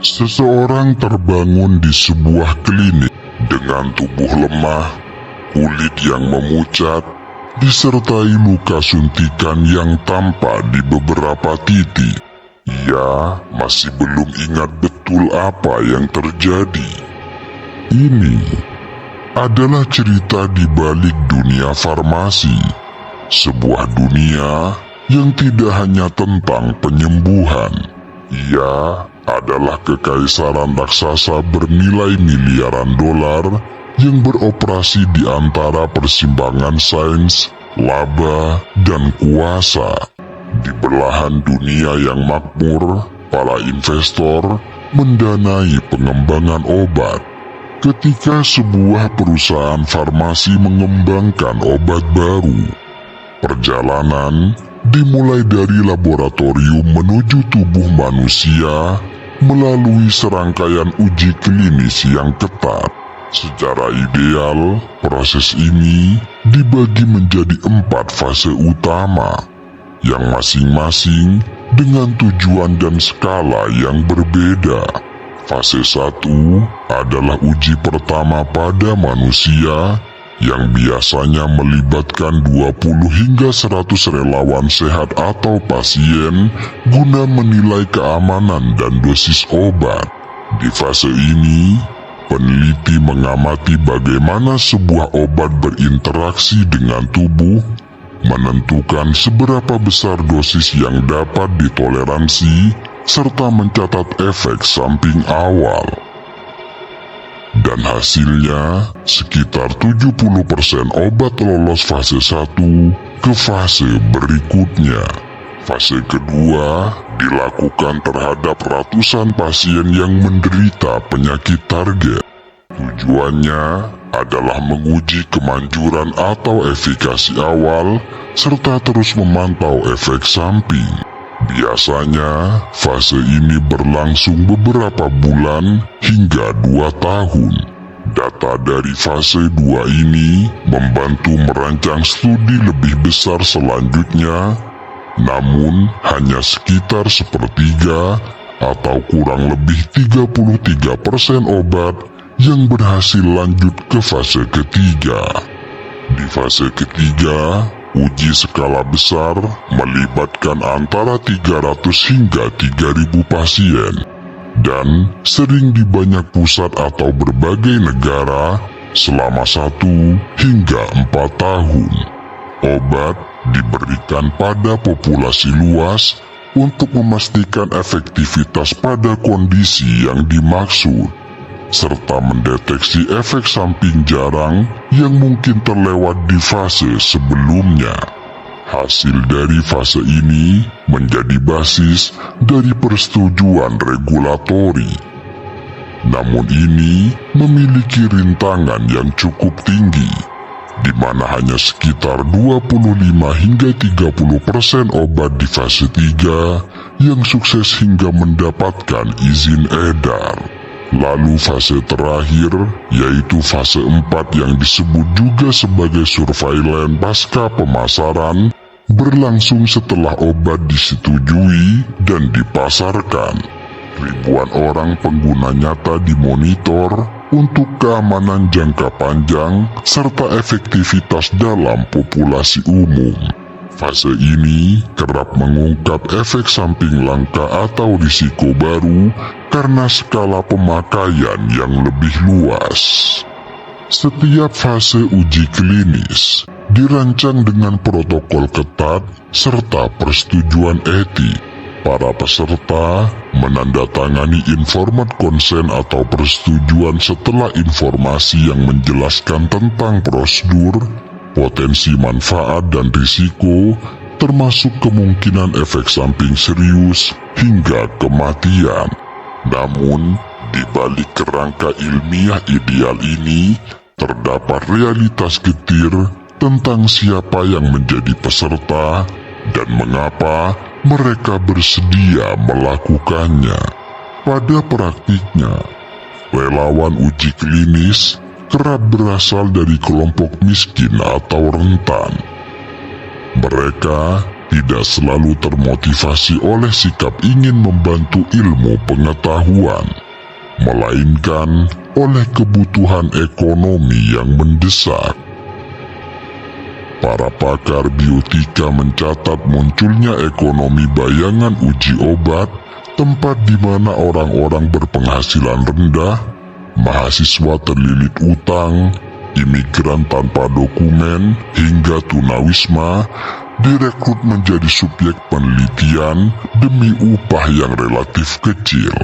Seseorang terbangun di sebuah klinik dengan tubuh lemah, kulit yang memucat, disertai luka suntikan yang tampak di beberapa titik. Ia masih belum ingat betul apa yang terjadi. Ini adalah cerita di balik dunia farmasi, sebuah dunia yang tidak hanya tentang penyembuhan. Ia adalah kekaisaran raksasa bernilai miliaran dolar yang beroperasi di antara persimpangan sains, laba, dan kuasa. Di belahan dunia yang makmur, para investor mendanai pengembangan obat. Ketika sebuah perusahaan farmasi mengembangkan obat baru, perjalanan dimulai dari laboratorium menuju tubuh manusia melalui serangkaian uji klinis yang ketat. Secara ideal, proses ini dibagi menjadi 4 fase utama, yang masing-masing dengan tujuan dan skala yang berbeda. Fase 1 adalah uji pertama pada manusia yang biasanya melibatkan 20 hingga 100 relawan sehat atau pasien guna menilai keamanan dan dosis obat. Di fase ini, peneliti mengamati bagaimana sebuah obat berinteraksi dengan tubuh, menentukan seberapa besar dosis yang dapat ditoleransi, serta mencatat efek samping awal. Dan hasilnya, sekitar 70% obat lolos fase 1 ke fase berikutnya. Fase kedua dilakukan terhadap ratusan pasien yang menderita penyakit target. Tujuannya adalah menguji kemanjuran atau efikasi awal, serta terus memantau efek samping. Biasanya, fase ini berlangsung beberapa bulan hingga 2 tahun. Data dari fase 2 ini membantu merancang studi lebih besar selanjutnya, namun hanya sekitar sepertiga atau kurang lebih 33% obat yang berhasil lanjut ke fase ketiga. Di fase ketiga, uji skala besar melibatkan antara 300 hingga 3.000 pasien dan sering di banyak pusat atau berbagai negara selama 1 hingga 4 tahun. Obat diberikan pada populasi luas untuk memastikan efektivitas pada kondisi yang dimaksud, serta mendeteksi efek samping jarang yang mungkin terlewat di fase sebelumnya. Hasil dari fase ini menjadi basis dari persetujuan regulatori. Namun ini memiliki rintangan yang cukup tinggi, di mana hanya sekitar 25 hingga 30% obat di fase 3 yang sukses hingga mendapatkan izin edar. Lalu fase terakhir, yaitu fase 4 yang disebut juga sebagai surveillance pasca pemasaran, berlangsung setelah obat disetujui dan dipasarkan. Ribuan orang pengguna nyata dimonitor untuk keamanan jangka panjang serta efektivitas dalam populasi umum. Fase ini kerap mengungkap efek samping langka atau risiko baru karena skala pemakaian yang lebih luas. Setiap fase uji klinis dirancang dengan protokol ketat serta persetujuan etik. Para peserta menandatangani informat konsen atau persetujuan setelah informasi yang menjelaskan tentang prosedur, potensi manfaat dan risiko, termasuk kemungkinan efek samping serius hingga kematian. Namun, di balik kerangka ilmiah ideal ini, terdapat realitas getir tentang siapa yang menjadi peserta dan mengapa mereka bersedia melakukannya. Pada praktiknya, relawan uji klinis kerap berasal dari kelompok miskin atau rentan. Mereka tidak selalu termotivasi oleh sikap ingin membantu ilmu pengetahuan, melainkan oleh kebutuhan ekonomi yang mendesak. Para pakar biotika mencatat munculnya ekonomi bayangan uji obat, tempat di mana orang-orang berpenghasilan rendah, mahasiswa terlilit utang, imigran tanpa dokumen, hingga tunawisma direkrut menjadi subjek penelitian demi upah yang relatif kecil.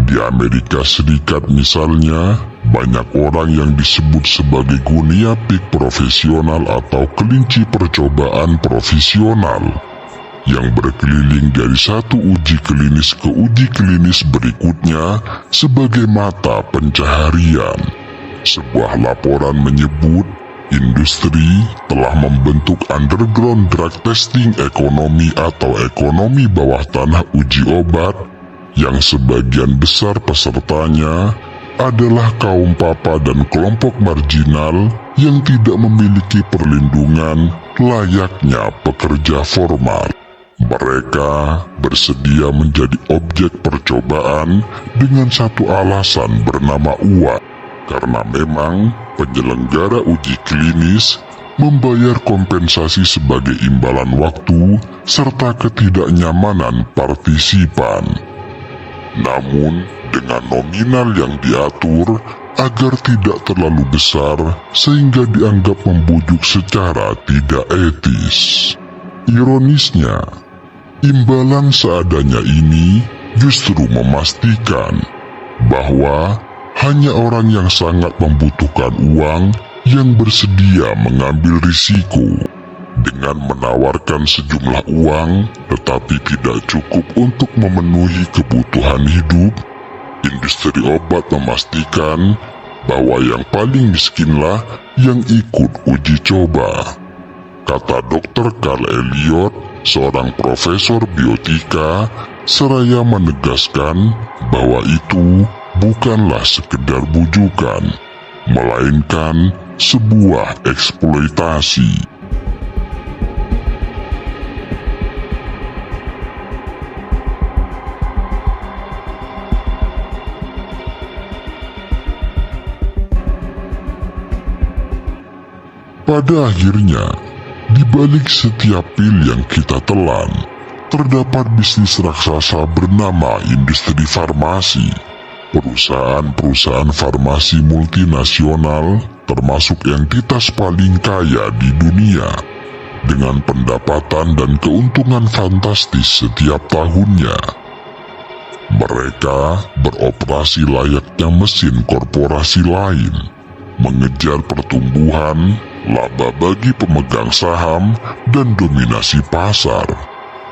Di Amerika Serikat misalnya, banyak orang yang disebut sebagai guinea pig profesional atau kelinci percobaan profesional yang berkeliling dari satu uji klinis ke uji klinis berikutnya sebagai mata pencaharian. Sebuah laporan menyebut industri telah membentuk underground drug testing ekonomi atau ekonomi bawah tanah uji obat yang sebagian besar pesertanya adalah kaum papa dan kelompok marginal yang tidak memiliki perlindungan layaknya pekerja formal. Mereka bersedia menjadi objek percobaan dengan satu alasan bernama uang, karena memang penyelenggara uji klinis membayar kompensasi sebagai imbalan waktu serta ketidaknyamanan partisipan. Namun, dengan nominal yang diatur agar tidak terlalu besar sehingga dianggap membujuk secara tidak etis. Ironisnya, imbalan seadanya ini justru memastikan bahwa hanya orang yang sangat membutuhkan uang yang bersedia mengambil risiko. Dengan menawarkan sejumlah uang tetapi tidak cukup untuk memenuhi kebutuhan hidup, industri obat memastikan bahwa yang paling miskinlah yang ikut uji coba. Kata Dr. Carl Elliot, seorang profesor biotika, seraya menegaskan bahwa itu bukanlah sekedar bujukan, melainkan sebuah eksploitasi. Pada akhirnya, di balik setiap pil yang kita telan, terdapat bisnis raksasa bernama industri farmasi. Perusahaan-perusahaan farmasi multinasional termasuk entitas paling kaya di dunia, dengan pendapatan dan keuntungan fantastis setiap tahunnya. Mereka beroperasi layaknya mesin korporasi lain, mengejar pertumbuhan, laba bagi pemegang saham, dan dominasi pasar.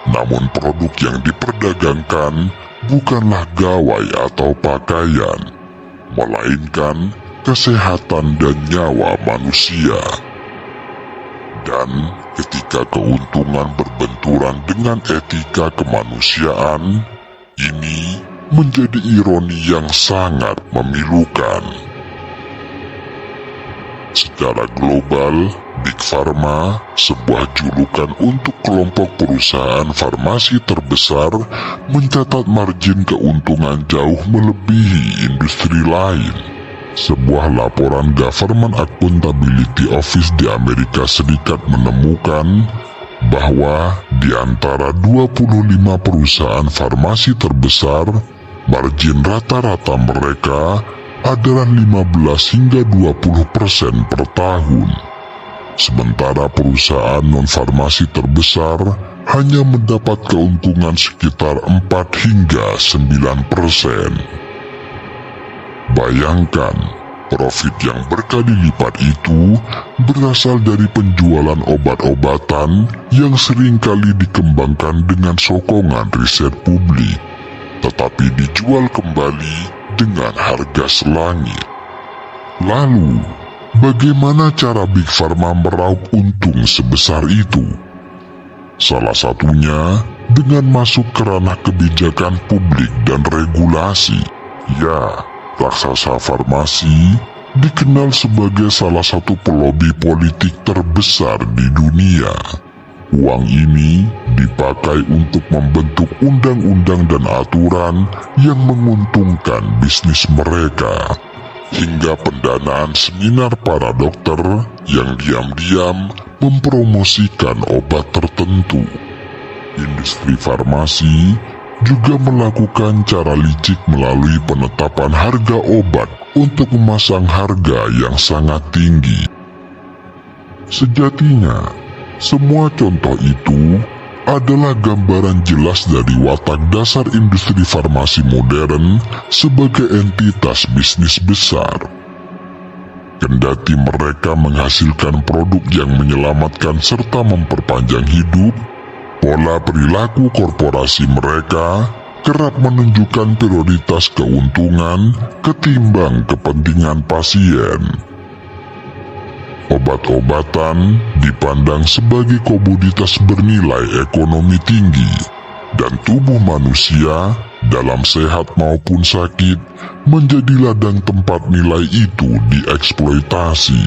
Namun produk yang diperdagangkan bukanlah gawai atau pakaian, melainkan kesehatan dan nyawa manusia. Dan ketika keuntungan berbenturan dengan etika kemanusiaan, ini menjadi ironi yang sangat memilukan. Secara global, Big Pharma, sebuah julukan untuk kelompok perusahaan farmasi terbesar, mencatat margin keuntungan jauh melebihi industri lain. Sebuah laporan Government Accountability Office di Amerika Serikat menemukan bahwa di antara 25 perusahaan farmasi terbesar, margin rata-rata mereka adalah 15 hingga 20% per tahun. Sementara perusahaan non-farmasi terbesar hanya mendapat keuntungan sekitar 4 hingga 9%. Bayangkan, profit yang berkali lipat itu berasal dari penjualan obat-obatan yang seringkali dikembangkan dengan sokongan riset publik, tetapi dijual kembali dengan harga selangit. Lalu, bagaimana cara Big Pharma meraup untung sebesar itu? Salah satunya dengan masuk ke ranah kebijakan publik dan regulasi. Ya, raksasa farmasi dikenal sebagai salah satu pelobi politik terbesar di dunia. Uang ini dipakai untuk membentuk undang-undang dan aturan yang menguntungkan bisnis mereka, hingga pendanaan seminar para dokter yang diam-diam mempromosikan obat tertentu. Industri farmasi juga melakukan cara licik melalui penetapan harga obat untuk memasang harga yang sangat tinggi. Sejatinya, semua contoh itu adalah gambaran jelas dari watak dasar industri farmasi modern sebagai entitas bisnis besar. Kendati mereka menghasilkan produk yang menyelamatkan serta memperpanjang hidup, pola perilaku korporasi mereka kerap menunjukkan prioritas keuntungan ketimbang kepentingan pasien. Obat-obatan dipandang sebagai komoditas bernilai ekonomi tinggi, dan tubuh manusia, dalam sehat maupun sakit, menjadi ladang tempat nilai itu dieksploitasi.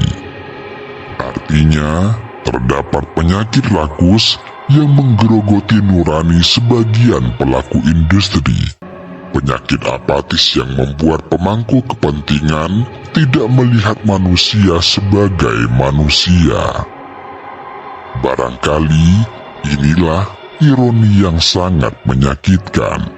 Artinya, terdapat penyakit lakus yang menggerogoti nurani sebagian pelaku industri. Penyakit apatis yang membuat pemangku kepentingan tidak melihat manusia sebagai manusia. Barangkali inilah ironi yang sangat menyakitkan,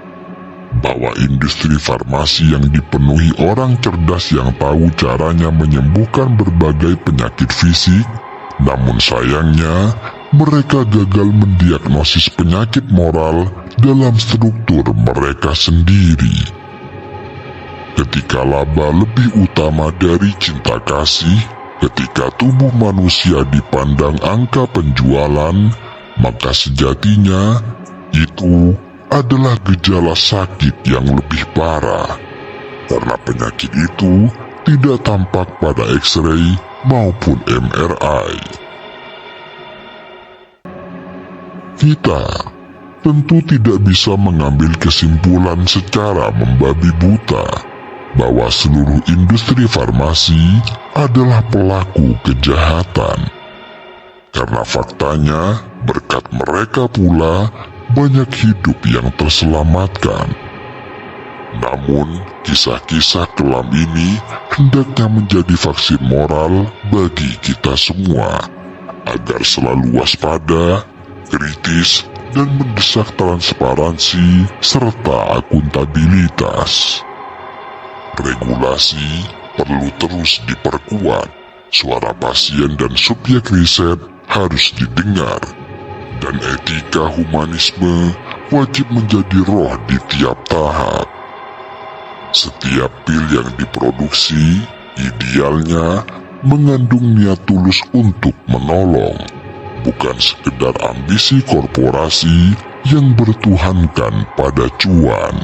bahwa industri farmasi yang dipenuhi orang cerdas yang tahu caranya menyembuhkan berbagai penyakit fisik, namun sayangnya mereka gagal mendiagnosis penyakit moral dalam struktur mereka sendiri. Ketika laba lebih utama dari cinta kasih, ketika tubuh manusia dipandang angka penjualan, maka sejatinya itu adalah gejala sakit yang lebih parah, karena penyakit itu tidak tampak pada X-ray maupun MRI. Kita tentu tidak bisa mengambil kesimpulan secara membabi buta bahwa seluruh industri farmasi adalah pelaku kejahatan. Karena faktanya, berkat mereka pula banyak hidup yang terselamatkan. Namun, kisah-kisah kelam ini hendaknya menjadi vaksin moral bagi kita semua, agar selalu waspada, kritis, dan mendesak transparansi serta akuntabilitas. Regulasi perlu terus diperkuat, suara pasien dan subjek riset harus didengar, dan etika humanisme wajib menjadi roh di tiap tahap. Setiap pil yang diproduksi idealnya mengandung niat tulus untuk menolong, bukan sekedar ambisi korporasi yang bertuhankan pada cuan.